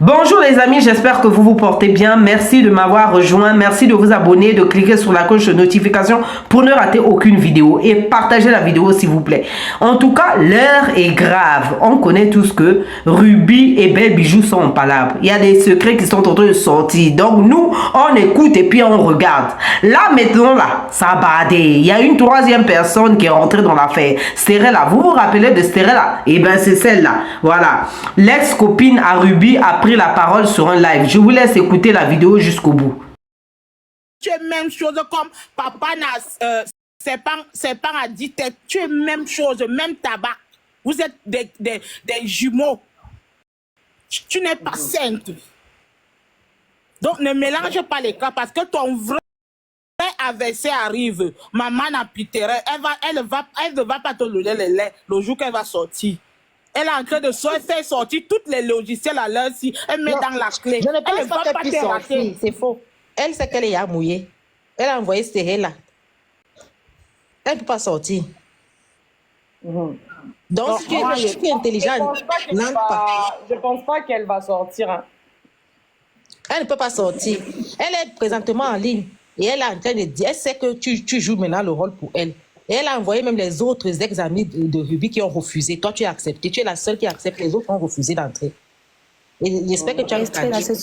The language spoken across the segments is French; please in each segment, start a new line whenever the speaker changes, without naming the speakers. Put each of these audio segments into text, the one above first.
Bonjour les amis, j'espère que vous vous portez bien. Merci de m'avoir rejoint. Merci de vous abonner, de cliquer sur la cloche de notification pour ne rater aucune vidéo. Et partagez la vidéo s'il vous plaît. En tout cas, l'heure est grave. On connaît tous que Ruby et Belle Bijou sont en palabre. Il y a des secrets qui sont en train de sortir. Donc nous, on écoute et puis on regarde. Là maintenant, là, ça a badé. Il y a une troisième personne qui est rentrée dans l'affaire. Stérella, vous vous rappelez de Stérella? Eh bien c'est celle-là. Voilà. L'ex-copine à Ruby a pris la parole sur un live. Je vous laisse écouter la vidéo jusqu'au bout.
Tu es même chose comme papa ses parents a dit, tu es même chose, même tabac. Vous êtes des jumeaux. Tu n'es pas sainte. Donc ne mélange pas les cas parce que ton vrai adversaire arrive. Maman n'a pitéré. Elle ne va pas te donner les laits le jour qu'elle va sortir. Elle est en train de faire sortir toutes les logiciels à l'heure si elle met dans la clé.
Je ne pense
Elle
pas qu'elle puisse sortir. C'est faux. Elle sait qu'elle est à mouiller. Elle a envoyé Stérella. Elle ne peut pas sortir. Donc,
non,
si tu es intelligente, n'entre pas.
Je ne pense pas qu'elle va sortir. Hein.
Elle ne peut pas sortir. Elle est présentement en ligne. Et elle est en train de dire, elle sait que tu joues maintenant le rôle pour elle. Et elle a envoyé même les autres ex-amis de Ruby qui ont refusé. Toi, tu as accepté. Tu es la seule qui accepte. Les autres ont refusé d'entrer. Et j'espère que tu as
Estrella, c'est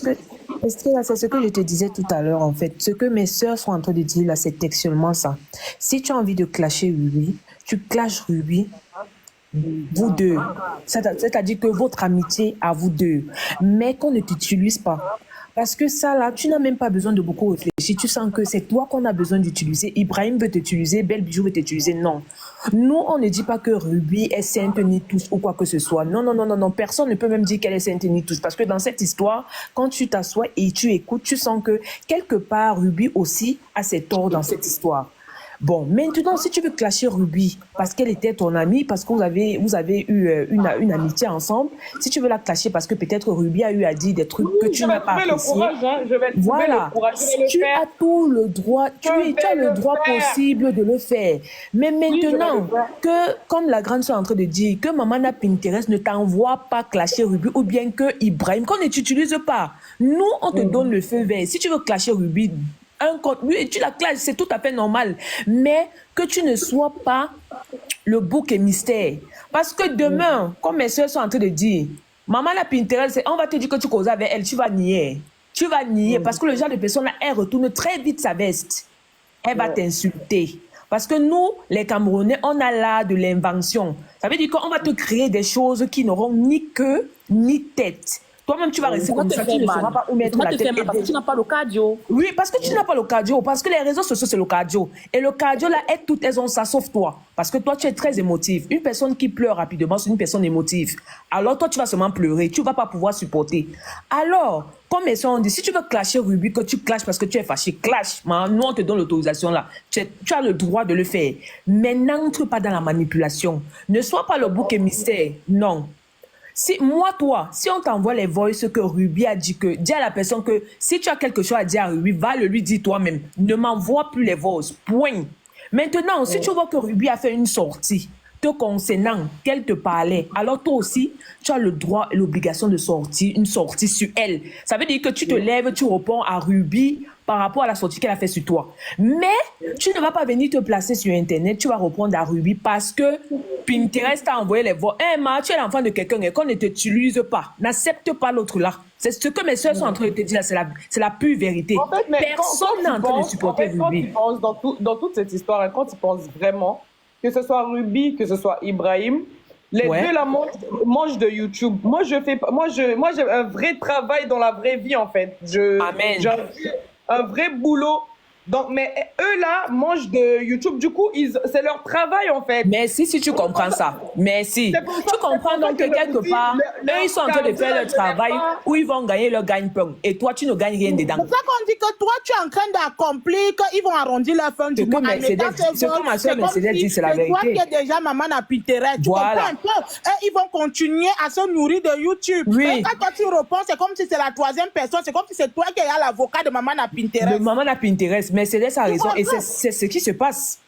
ce que je te disais tout à l'heure, en fait. Ce que mes sœurs sont en train de dire là, c'est textuellement ça. Si tu as envie de clasher Ruby, tu clashes Ruby, vous deux. C'est-à-dire que votre amitié à vous deux. Mais qu'on ne t'utilise pas. Parce que ça, là, tu n'as même pas besoin de beaucoup réfléchir. Tu sens que c'est toi qu'on a besoin d'utiliser. Ibrahim veut t'utiliser, Belle Bijou veut t'utiliser. Non. Nous, on ne dit pas que Ruby est sainte ni tous ou quoi que ce soit. Non, non, non, non, non. Personne ne peut même dire qu'elle est sainte ni tous. Parce que dans cette histoire, quand tu t'assois et tu écoutes, tu sens que quelque part, Ruby aussi a ses torts dans cette histoire. Bon, maintenant, si tu veux clasher Ruby, parce qu'elle était ton amie, parce que vous avez eu une amitié ensemble, si tu veux la clasher parce que peut-être Ruby a eu à dire des trucs que tu n'as pas appréciés, voilà, tu as tout le droit, tu as le droit possible de le faire. Mais maintenant, que, comme la grande soeur est en train de dire, que Maman Pinterest ne t'envoie pas clasher Ruby, ou bien que Ibrahim, qu'on ne t'utilise pas. Nous, on te donne le feu vert. Si tu veux clasher Ruby, un contenu et tu la clashes, c'est tout à fait normal. Mais que tu ne sois pas le bouc émissaire. Parce que demain, comme mes soeurs sont en train de dire, Maman la Pinterest, on va te dire que tu causes avec elle, tu vas nier. Tu vas nier parce que le genre de personne-là, elle retourne très vite sa veste. Elle va t'insulter. Parce que nous, les Camerounais, on a l'art de l'invention. Ça veut dire qu'on va te créer des choses qui n'auront ni queue, ni tête. Toi-même, tu vas rester comme ça, tu ne sauras pas où mettre la tête.
Parce que tu n'as pas le cardio.
Oui, parce que tu n'as pas le cardio. Parce que les réseaux sociaux, c'est le cardio. Et le cardio, là, toutes elles ont ça, sauf toi. Parce que toi, tu es très émotif. Une personne qui pleure rapidement, c'est une personne émotive. Alors, toi, tu vas seulement pleurer. Tu ne vas pas pouvoir supporter. Alors, comme elles ont dit, si tu veux clasher Ruby, que tu clashes parce que tu es fâché, clash. Nous, on te donne l'autorisation là. Tu as le droit de le faire. Mais n'entre pas dans la manipulation. Ne sois pas le bouc émissaire. Non. Si on t'envoie les voices que Ruby a dit, dis à la personne que si tu as quelque chose à dire à Ruby, va le lui dire toi-même. Ne m'envoie plus les voices. Point. Maintenant, si tu vois que Ruby a fait une sortie te concernant, qu'elle te parlait, alors toi aussi, tu as le droit et l'obligation de sortir une sortie sur elle. Ça veut dire que tu te lèves, tu réponds à Ruby par rapport à la sortie qu'elle a fait sur toi. Mais tu ne vas pas venir te placer sur Internet, tu vas répondre à Ruby parce que Pinterest t'a envoyé les voix. Hey, tu es l'enfant de quelqu'un et qu'on ne t'utilise pas. N'accepte pas l'autre là. C'est ce que mes soeurs sont en train de te dire, c'est la pure vérité.
En fait,
personne n'est en train de supporter Ruby.
Quand tu penses dans toute cette histoire, hein, quand tu penses vraiment, que ce soit Ruby, que ce soit Ibrahim, les deux là mangent de YouTube. Moi, j'ai un vrai travail dans la vraie vie, en fait.
Amen.
J'ai un vrai boulot. Donc, mais eux là mangent de YouTube. Du coup, c'est leur travail, en fait.
Merci si tu comprends ça. Merci. Tu comprends donc que quelque part, eux, ils sont en train de faire leur travail où ils vont gagner leur gagne-pain. Et toi, tu ne gagnes rien dedans.
C'est ça qu'on dit que toi, tu es en train d'accomplir, qu'ils vont arrondir la fin du mois.
C'est que ma soeur Mercedes dit, c'est la vérité.
Toi qui es déjà maman à Pinterest, tu comprends un peu. Et ils vont continuer à se nourrir de YouTube.
Oui.
Et quand toi, tu réponds, c'est comme si c'est la troisième personne. C'est comme si c'est toi qui es l'avocat de maman à Pinterest.
De maman à Pinterest. Mercedes a raison et c'est ce qui se passe.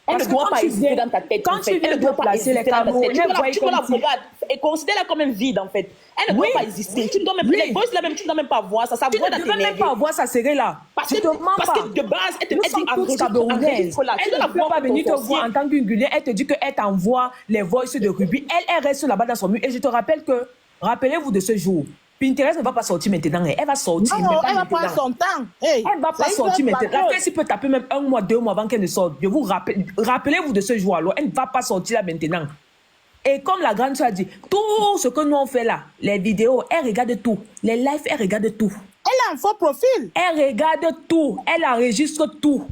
Elle
Parce
ne
que
doit
quand
pas
tu
exister
viens-
dans ta tête.
quand
en
tu
fait.
viens
Elle ne doit
de
pas
placer les
exister dans ta tête.
Camerounais, voient
Tu dois la
comme si-
regarder et considère-la comme un vide, en fait. Elle ne
Oui.
doit pas exister. Tu ne dois même,
Oui.
les voices là même, tu ne dois même pas voir ça. Ça
Tu
voit
ne
dans
devrais
tes
même pas avoir sa série là.
Parce
Tu
que,
te mens
parce
pas.
que de base, elle te
Nous
elle dit
sommes tous
enregistre
camerounaises.
là. Tu
Elle
dois la
ne peut
voir
pas
pour ton
venir te
sorcier.
voir en tant qu'une Guinéenne. Elle te dit qu'elle t'envoie les voices de Ruby. Elle reste là-bas dans son mur. Et je te rappelle que, rappelez-vous de ce jour. Pinterest ne va pas sortir maintenant. Elle va sortir.
Non,
mais pas
elle va
maintenant.
prendre son temps. Hey,
Elle ne va pas
c'est
sortir
une
maintenant. La
plateau.
presse peut taper même 1 mois, 2 mois avant qu'elle ne sorte. Je vous rappelle, rappelez-vous de ce jour alors. Elle ne va pas sortir là maintenant. Et comme la grande soeur a dit, tout ce que nous on fait là, les vidéos, elle regarde tout. Les lives, elle regarde tout.
Elle a un faux profil.
Elle regarde tout. Elle enregistre tout.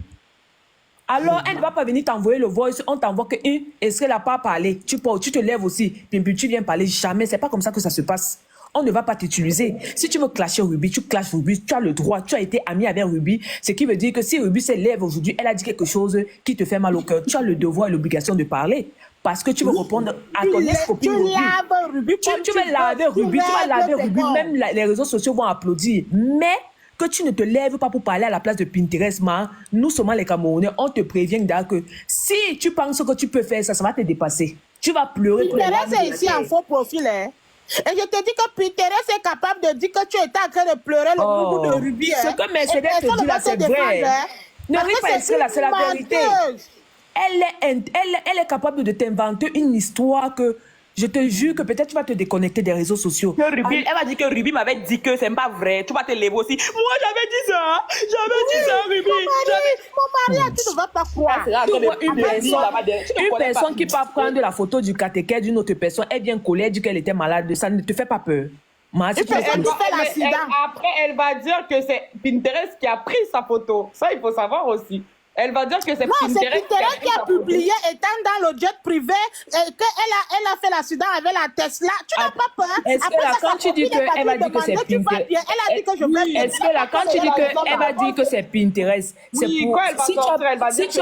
Alors, elle ne va pas venir t'envoyer le voice. On t'envoie que, est-ce qu'elle n'a pas parlé? Tu te lèves aussi, puis tu viens parler. Jamais. C'est pas comme ça que ça se passe. On ne va pas t'utiliser. Si tu veux clasher Ruby, tu clashes Ruby. Tu as le droit. Tu as été ami avec Ruby. Ce qui veut dire que si Ruby se lève aujourd'hui, elle a dit quelque chose qui te fait mal au cœur. Tu as le devoir et l'obligation de parler. Parce que tu veux répondre à ton ex-copine Ruby.
laves Ruby comme
Tu vas laver Ruby. Tu vas laver Ruby. Même les réseaux sociaux vont applaudir. Mais que tu ne te lèves pas pour parler à la place de Pinterest, nous sommes les Camerounais, on te prévient d'ailleurs que si tu penses que tu peux faire ça, ça va te dépasser. Tu vas pleurer.
Pinterest est ici en faux profil. Hein. Et je te dis que Pinterest est capable de dire que tu étais en train de pleurer le bout de Ruby.
Ce que Mercedes te dit là, c'est vrai. Ne ris pas, c'est la vérité. Elle est capable de t'inventer une histoire que je te jure que peut-être tu vas te déconnecter des réseaux sociaux.
Ruby, elle va dire que Ruby m'avait dit que c'est pas vrai. Tu vas te lever aussi. Moi, j'avais dit ça. J'avais dit ça, Ruby. Mon mari, tu ne vas pas croire.
Tu vois une personne qui va prendre la photo du catéchèse d'une autre personne, elle vient coller, elle dit qu'elle était malade. Ça ne te fait pas peur.
Après,
elle va dire que c'est Pinterest qui a pris sa photo. Ça, il faut savoir aussi. Elle va dire que c'est Pinterest
qui a publié étant dans le jet privé et qu'elle a fait l'accident avec la Tesla. Tu n'as pas peur.
Est-ce que là, quand tu dis qu'elle va dire que c'est Pinterest,
elle a dit que je vais bien.
Est-ce que là, quand tu dis qu'elle va dire que c'est Pinterest, c'est pour... Si tu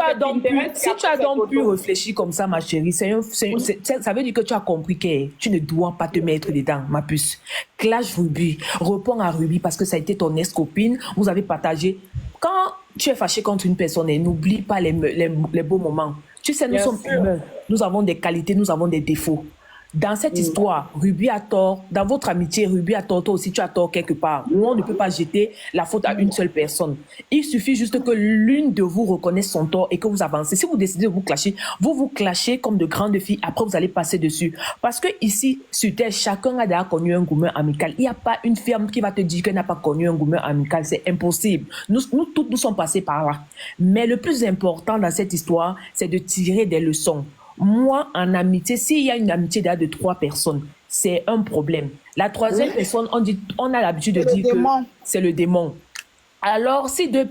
as donc pu réfléchir comme ça, ma chérie, ça veut dire que tu as compris que tu ne dois pas te mettre dedans, ma puce. Clash Ruby, réponds à Ruby parce que ça a été ton ex-copine, vous avez partagé. Quand tu es fâché contre une personne, n'oublie pas les beaux moments. Tu sais, nous sommes humains. Nous avons des qualités, nous avons des défauts. Dans cette histoire, Ruby a tort. Dans votre amitié, Ruby a tort. Toi aussi, tu as tort quelque part. On ne peut pas jeter la faute à une seule personne. Il suffit juste que l'une de vous reconnaisse son tort et que vous avancez. Si vous décidez de vous clashez comme de grandes filles. Après, vous allez passer dessus. Parce que ici, sur Terre, chacun a déjà connu un gourmet amical. Il n'y a pas une femme qui va te dire qu'elle n'a pas connu un gourmet amical. C'est impossible. Nous toutes, nous sommes passés par là. Mais le plus important dans cette histoire, c'est de tirer des leçons. Moi, en amitié, s'il y a une amitié de 3 personnes, c'est un problème. La troisième personne, on a l'habitude de dire que c'est le démon. Alors, si des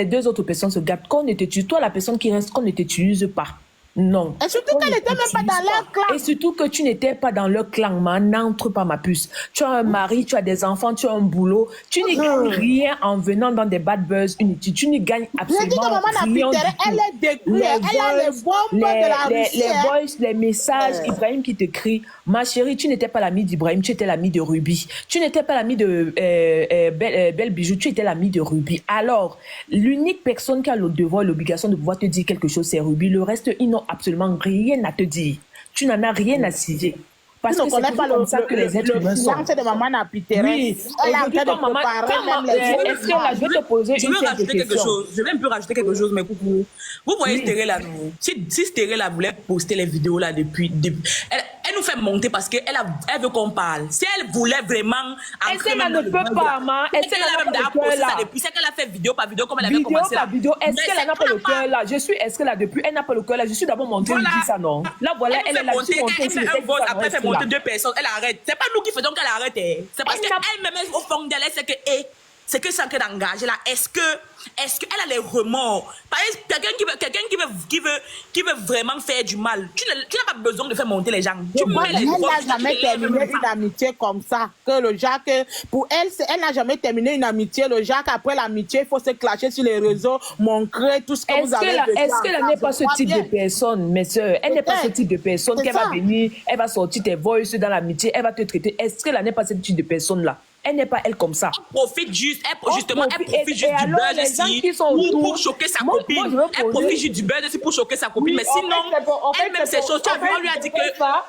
deux autres personnes se gâtent, qu'on ne t'utilise, toi, la personne qui reste, qu'on ne t'utilise pas. Non.
Et surtout qu'elle n'était même pas dans leur clan.
Et surtout que tu n'étais pas dans leur clan, n'entre pas, ma puce. Tu as un mari, tu as des enfants, tu as un boulot. Tu n'y gagnes rien en venant dans des bad buzz inutiles. Tu n'y gagnes absolument rien.
Elle est découée. Elle a les bombes de la Russie.
Les voices, les messages, Ibrahim qui te crie. Ma chérie, tu n'étais pas l'ami d'Ibrahim, tu étais l'ami de Ruby. Tu n'étais pas l'ami de Belle Bijou, tu étais l'ami de Ruby. Alors, l'unique personne qui a le devoir et l'obligation de pouvoir te dire quelque chose, c'est Ruby. Le reste, ils n'ont absolument rien à te dire. Tu n'en as rien à ciser. Parce que c'est pas comme ça que les êtres humains sont.
De maman à Pinterest.
Oui.
Elle a en train de préparer
est-ce que là, je vais te poser une
rajouter quelque
question.
chose. Je vais un peu rajouter quelque chose, mais coucou. Vous voyez Stéré là, nous. Si Stéré là voulait poster les vidéos là depuis elle nous fait monter parce qu'elle veut qu'on parle. Si elle voulait vraiment...
Est-ce qu'elle ne peut pas, ma? Est-ce qu'elle a
même
pas le cœur là?
depuis, c'est qu'elle a fait vidéo par vidéo comme elle avait commencé là.
Vidéo par vidéo, est-ce qu'elle n'a pas le cœur là? Je suis, est-ce qu'elle a depuis, elle n'a pas le cœur là? Je suis d'abord montée, elle dit ça, non? Là, voilà, elle est là, je suis montée.
Elle fait un vote, après fait monter 2 personnes, elle arrête. C'est pas nous qui faisons qu'elle arrête. C'est parce qu'elle-même, au fond d'elle, c'est que... c'est que ça qu'elle engage là. Est-ce qu'elle a les remords? Par exemple, quelqu'un qui veut vraiment faire du mal, tu n'as pas besoin de faire monter les gens.
Elle n'a jamais terminé une amitié comme ça. Que le Jacques, pour elle, elle n'a jamais terminé une amitié. Le Jacques, après l'amitié, il faut se clasher sur les réseaux, montrer tout ce que vous avez fait.
Est-ce qu'elle n'est pas ce type de personne, mes soeurs? Elle n'est pas ce type de personne qu'elle va venir, elle va sortir tes voices dans l'amitié, elle va te traiter. Est-ce qu'elle n'est pas ce type de personne là? Elle n'est pas elle comme ça.
Profite juste, justement, elle
profite-
profite
et
juste du
alors,
buzz
les gens
aussi
qui sont autour,
pour choquer sa
moi,
copine.
je veux
Elle
poser-
profite juste du buzz aussi pour choquer sa copine.
Oui,
Mais
en
sinon,
fait, c'est pour- en fait,
elle-même,
c'est
ces
pour-
choses, tu as
en
vu,
fait,
on lui a dit
je fais
que.
ça.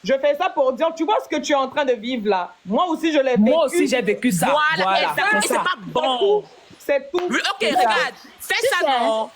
Je fais ça pour dire, tu vois ce que tu es en train de vivre là. Moi aussi, je l'ai vécu.
Moi aussi, j'ai vécu ça.
Voilà,
Voilà,
et
c'est
c'est
ça.
pas bon.
C'est tout.
Oui, ok,
C'est ça.
regarde, fais ça, non.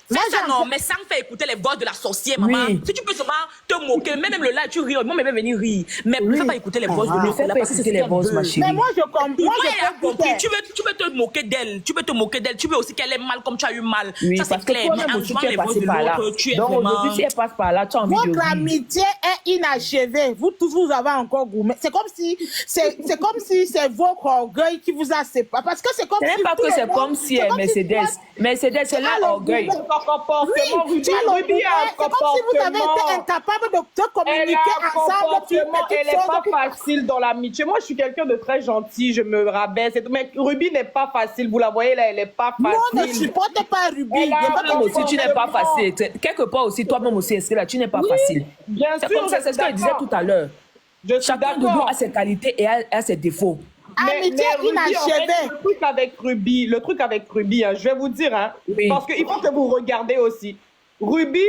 Fais ça,
j'en
non, mais sans faire écouter les voix de la sorcière, maman.
Oui.
Si tu peux seulement te moquer, même le live, tu ris, moi, même venir rire. Mais ne fais pas écouter les voix de
Ne
l'autre.
fais
là,
pas
parce que
écouter
c'est
les
ce
voix,
qu'elle
ma
veut.
chérie.
Mais moi, je comprends.
Moi,
Moi,
elle a
je
compris.
comprends.
Tu veux te moquer d'elle. Tu veux te moquer d'elle. Tu veux aussi qu'elle ait mal comme tu as eu mal.
Oui,
Ça,
parce
c'est
que
clair. Mais
toi-même
en
aussi,
jouant
tu es
les voix
passé
de
par là.
l'autre, tu es
Donc
vraiment.
aujourd'hui, si elle passe par là, tu as envie de
Votre
rire.
amitié est inachevée. Vous tous, vous avez encore goûté. C'est comme si c'est votre orgueil qui vous a séparé. Parce que c'est comme
Ce
si
n'est pas
tout
que
le
c'est
monde-
comme si
c'est
elle
comme
Mercedes.
toi-
Mercedes, c'est
Ah,
là
le
orgueil.
gouvernement.
Son comportement,
Oui, tu as le
Ruby a un
c'est comme si vous avez été
comportement.
incapable de
Elle
communiquer
a un
ensemble sur une
comportement,
petite
elle n'est
chose
pas
qui-
facile dans l'amitié. Moi, je suis quelqu'un de très gentil, je me rabaisse et tout. Mais Ruby n'est pas facile. Vous la voyez là, elle n'est pas
Non, ne
facile.
supporte pas Ruby.
Elle a
Je veux
un
Toi-même aussi, tu n'es pas
comportement.
facile. Quelque part aussi, toi-même aussi, est-ce que là, tu n'es pas facile.
Bien
C'est
sûr,
comme ça, c'est ce que je disais tout à l'heure.
Je suis
Chacun de nous
d'accord.
a ses qualités et a ses défauts.
Amitié
Ruby, en fait,
inachevée.
le truc avec Ruby, hein, je vais vous dire, hein,
Oui.
parce qu'il faut que vous regardez aussi. Ruby,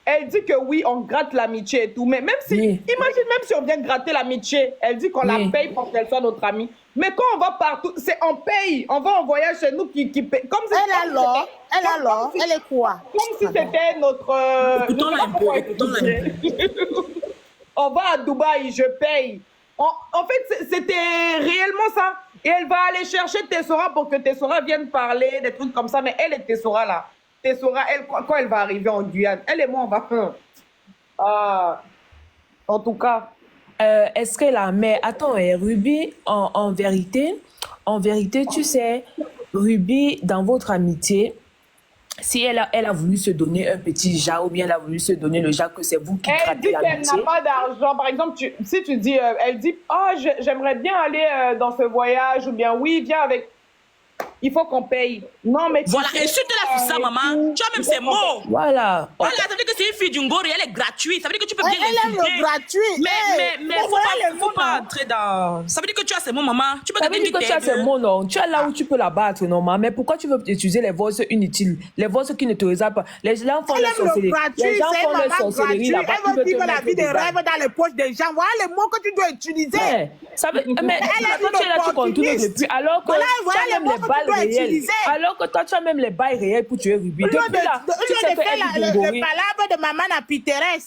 elle dit que oui, on gratte l'amitié et tout, mais même si,
Oui.
imagine même si on vient gratter l'amitié, elle dit qu'on
Oui.
la paye pour qu'elle soit notre amie. Mais quand on va partout, c'est on paye, on va en voyage chez nous qui paye. Comme si
Elle est quoi?
comme si c'était notre. je
Écoutons-la
sais pas
un peu,
comment
écoutons-la un
expliquer. On va à Dubaï, je paye. En fait, c'était réellement ça. Et elle va aller chercher Tessora pour que Tessora vienne parler, des trucs comme ça. Mais elle est Tessora là. Tessora, elle, quand elle va arriver en Guyane, elle et moi, on va faire. En tout cas.
Est-ce que là, mais attends, Ruby, en vérité, tu sais, Ruby, dans votre amitié, si elle a voulu se donner un petit jas ou bien elle a voulu se donner le jas que c'est vous qui
Elle
grattez
dit qu'elle
l'amitié.
n'a pas d'argent. Par exemple, si tu dis, elle dit, j'aimerais bien aller dans ce voyage, ou bien oui, viens avec. Il faut qu'on paye. Non, mais.
Voilà, insulte-la sur ça, maman. Tu as même ces mots.
Voilà.
Voilà, ça veut dire que c'est une fille d'une Ngori, elle est gratuite. Ça veut dire que tu peux bien
Elle aime
l'insulter.
le gratuit.
Mais faut pas entrer dans. Ça veut dire que tu as ces mots, maman. Tu peux
Ça veut
quelqu'un
dire
qui
que tu as ces
t'aide.
mots, non. Tu es là où tu peux la battre, normalement. Mais pourquoi tu veux utiliser les voix inutiles, les voix qui ne te réservent pas? Les gens font
Elle
leur
aime le
sorcellerie.
gratuit,
Les gens
c'est
font
une
leur
maman
sorcellerie
gratuite.
là-bas.
Elle veut
Ils veulent
vivre
te
la
mettre
vie des
dedans.
rêves dans les poches des gens. Voilà les mots que tu dois utiliser.
Ouais. Ça veut, mais
Elle a
toi,
une
tu es là, tu contournes
opportuniste.
depuis. Alors que
Voilà
tu as
les
même
mots
les
que tu
balles
dois
réelles.
utiliser.
Alors que toi, tu as même les balles réelles pour tuer Ruby.
Au lieu
Depuis là,
de
tu sais
faire
qu'elle est
le
Dongori.
palabre de maman à Piteres.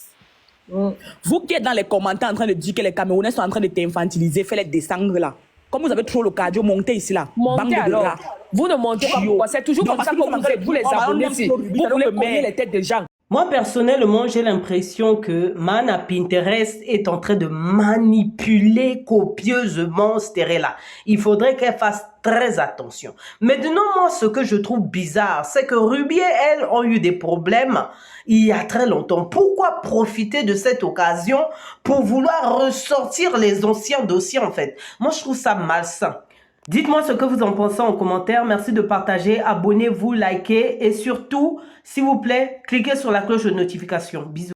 Vous qui êtes dans les commentaires en train de dire que les Camerounais sont en train de t'infantiliser, faites-les descendre là. Comme vous avez trop le cardio, montez ici là. Bande
Montez
de
alors.
rats.
Vous ne montez pas pourquoi? C'est toujours
Non,
comme ça
parce
que
que
vous faites, vous les
on va
abonnés.
en
Si
faire
vous
Ruby, ça
voulez
nous
cogner
met.
les têtes des gens.
Moi, personnellement, j'ai l'impression que Mana Pinterest est en train de manipuler copieusement Sterella. Il faudrait qu'elle fasse très attention. Maintenant, moi, ce que je trouve bizarre, c'est que Ruby et elle ont eu des problèmes il y a très longtemps. Pourquoi profiter de cette occasion pour vouloir ressortir les anciens dossiers, en fait? Moi, je trouve ça malsain. Dites-moi ce que vous en pensez en commentaire. Merci de partager, abonnez-vous, likez et surtout, s'il vous plaît, cliquez sur la cloche de notification. Bisous.